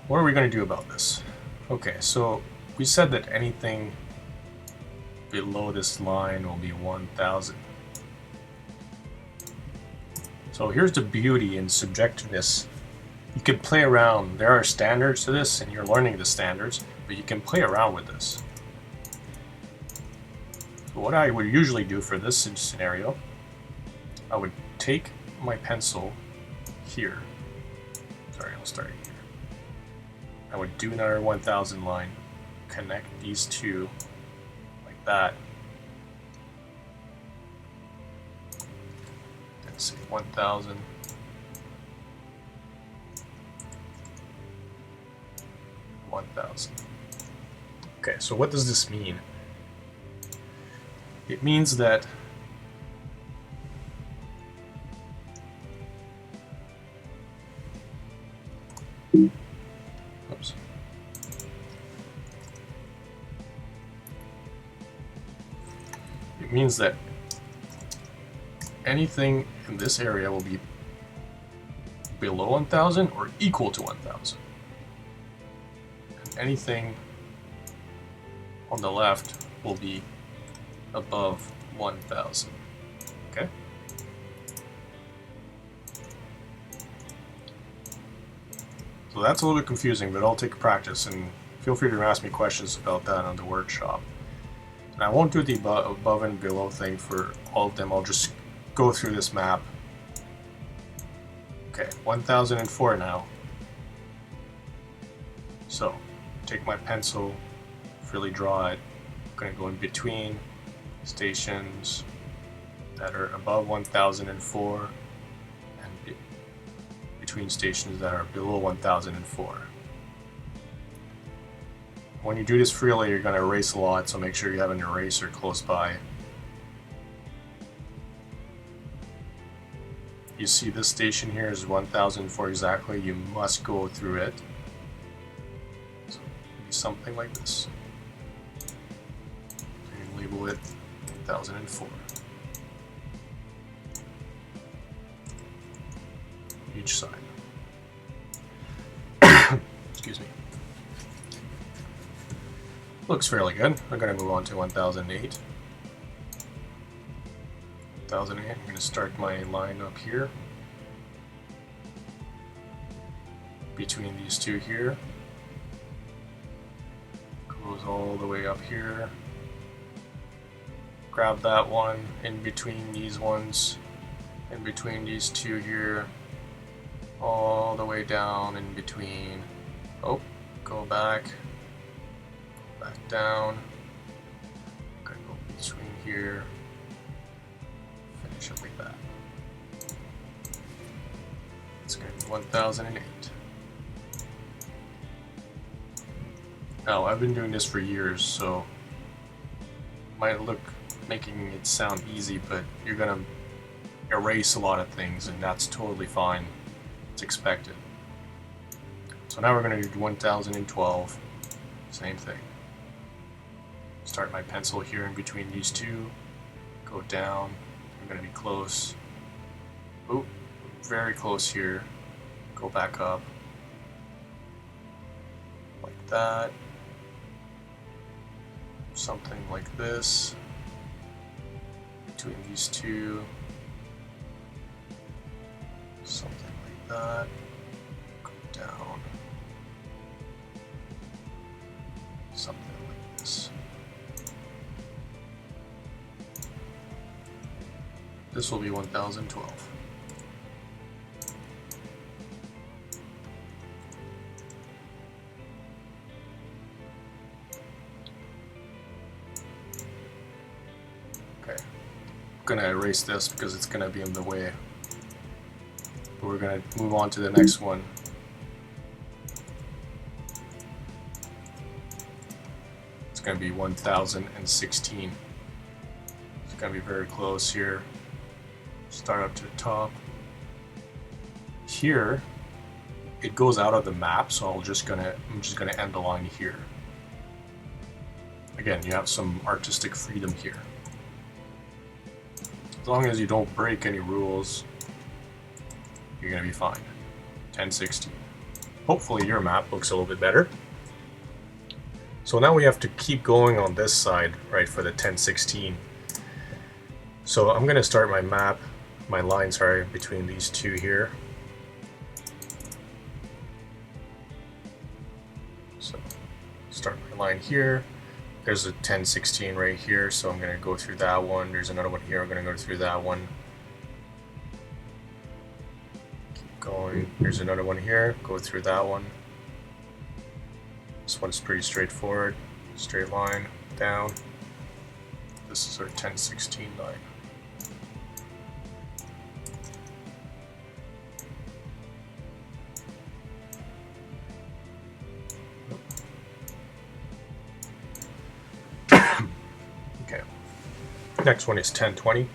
What are we going to do about this? Okay, so we said that anything below this line will be 1000. So here's the beauty in subjectiveness. You can play around. There are standards to this, and you're learning the standards, but you can play around with this. So what I would usually do for this scenario, I would take my pencil here. Sorry, I'll start here. I would do another 1000 line, connect these two like that. Let's see, 1000. Okay, so what does this mean? It means that anything in this area will be below 1000 or equal to 1000. And anything on the left will be above 1000. Okay? So that's a little bit confusing, but I'll take practice, and feel free to ask me questions about that on the workshop. And I won't do the above and below thing for all of them. I'll just go through this map. Okay, 1004 now. So take my pencil, really draw it. I'm going to go in between stations that are above 1004 and between stations that are below 1004. When you do this freely, you're going to erase a lot, so make sure you have an eraser close by. You see this station here is 1004 exactly, you must go through it. So something like this. And label it 1004. Each side. Excuse me. Looks fairly good. I'm going to move on to 1008. 1008, I'm going to start my line up here. Between these two here. Goes all the way up here. Grab that one in between these ones. In between these two here. All the way down in between. Oh, go back. Back down. Gonna go between here. Finish it like that. It's gonna be 1008. Now, I've been doing this for years, so might look making it sound easy, but you're gonna erase a lot of things, and that's totally fine. It's expected. So now we're going to do 1012. Same thing. Start my pencil here in between these two. Go down. I'm going to be close. Oop, very close here. Go back up. Like that. Something like this. Between these two. Something like that. Go down. Something like this. This will be 1012. Okay. I'm gonna erase this because it's gonna be in the way. We're going to move on to the next one. It's going to be 1016. It's going to be very close here. Start up to the top. Here, it goes out of the map, so I'm just gonna end the line here. Again, you have some artistic freedom here. As long as you don't break any rules, you're going to be fine. 1016. Hopefully your map looks a little bit better. So now we have to keep going on this side, right, for the 1016. So I'm going to start my map, my line, sorry, between these two here. So start my line here. There's a 1016 right here, so I'm going to go through that one. There's another one here, I'm going to go through that one. Going. Here's another one here. Go through that one. This one's pretty straightforward. Straight line down. This is our 1016 line. Okay. Next one is 1020.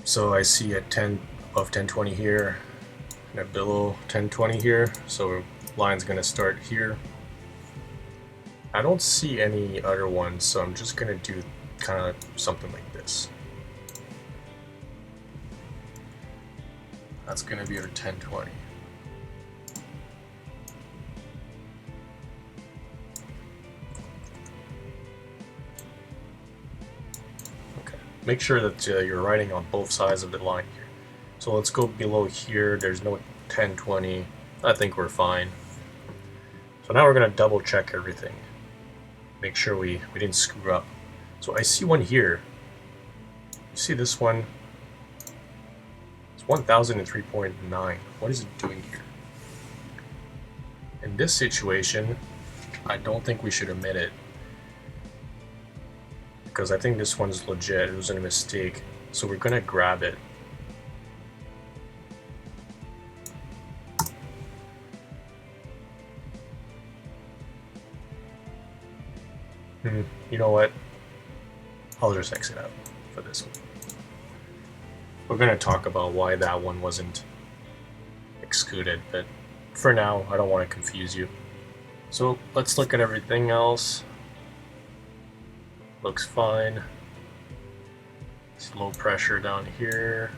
So I see at 10. Above 1020 here, and below 1020 here, so line's going to start here. I don't see any other ones, so I'm just going to do kind of something like this. That's going to be our 1020. Okay, make sure that you're writing on both sides of the line here. So let's go below here. There's no 1020. I think we're fine. So now we're going to double check everything. Make sure we didn't screw up. So I see one here. You see this one? It's 1003.9. What is it doing here? In this situation, I don't think we should omit it, because I think this one's legit. It wasn't a mistake, so we're gonna grab it. You know what? I'll just exit out for this one. We're gonna talk about why that one wasn't excluded, but for now, I don't want to confuse you. So let's look at everything else. Looks fine. It's low pressure down here,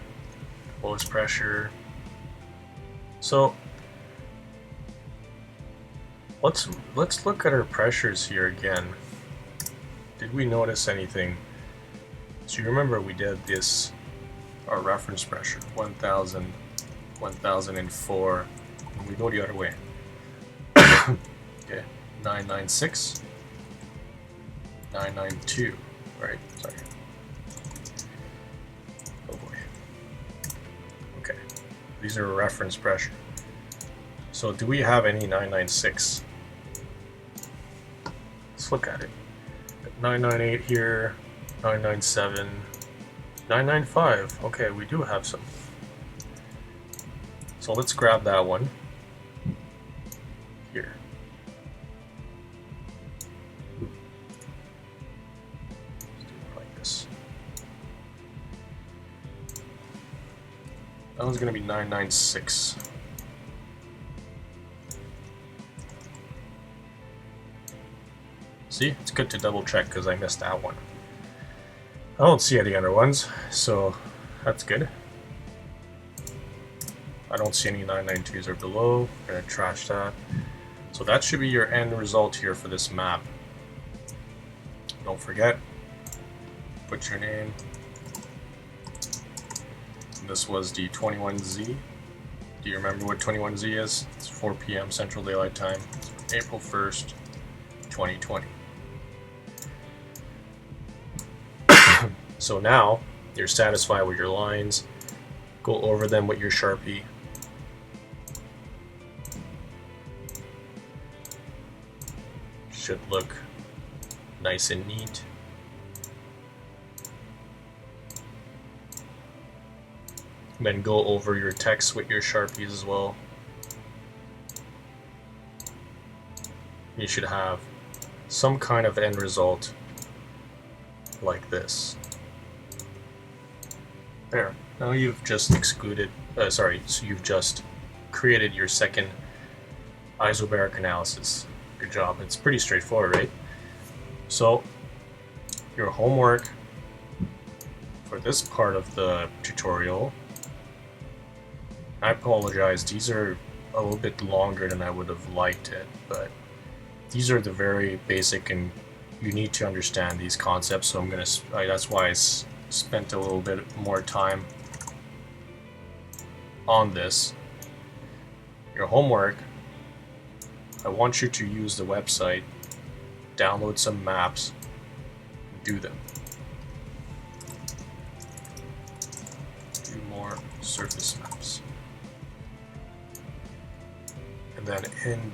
lowest pressure. So let's look at our pressures here again. Did we notice anything? So you remember we did this, our reference pressure, 1000, 1004, and we go the other way. Okay, 996, 992, right? Sorry. Oh boy. Okay, these are reference pressure. So do we have any 996? Let's look at it. 998 here, 997, 995. Okay, we do have some. So let's grab that one here. Let's do it like this. That one's going to be 996. See, it's good to double check because I missed that one. I don't see any other ones, so that's good. I don't see any 992s or below. I'm gonna trash that. So that should be your end result here for this map. Don't forget, put your name. And this was the 21Z. Do you remember what 21Z is? It's 4 p.m. Central Daylight Time, April 1st, 2020. So now you're satisfied with your lines. Go over them with your Sharpie. Should look nice and neat. Then go over your text with your Sharpies as well. You should have some kind of end result like this. There. Now you've just excluded, so you've just created your second Isobaric analysis. Good job. It's pretty straightforward, right? So your homework for this part of the tutorial, I apologize, these are a little bit longer than I would have liked it, but these are the very basic, and you need to understand these concepts, so that's why I spent a little bit more time on this. Your homework, I want you to use the website, download some maps, do them. Do more surface maps. And then in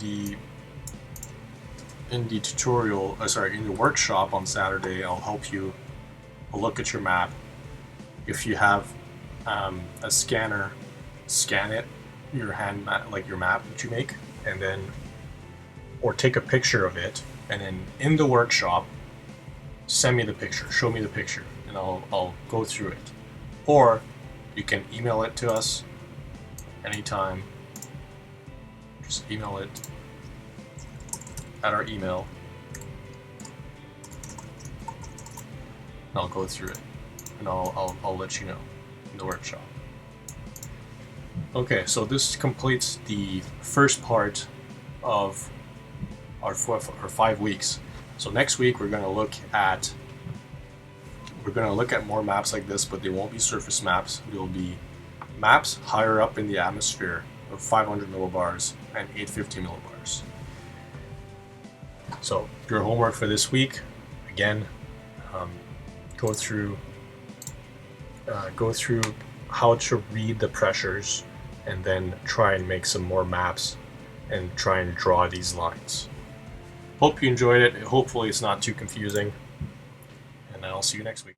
the tutorial, in the workshop on Saturday, I'll help you look at your map. If you have a scanner, scan it, your hand map, like your map that you make, and then, or take a picture of it, and then in the workshop, send me the picture, show me the picture, and I'll go through it. Or you can email it to us anytime. Just email it at our email. And I'll go through it, and I'll let you know in the workshop. Okay, so this completes the first part of our 5 weeks. So next week we're going to look at more maps like this, but they won't be surface maps. They'll be maps higher up in the atmosphere of 500 millibars and 850 millibars. So your homework for this week, again, go through how to read the pressures, and then try and make some more maps and trying to draw these lines. Hope you enjoyed it. Hopefully it's not too confusing, and I'll see you next week.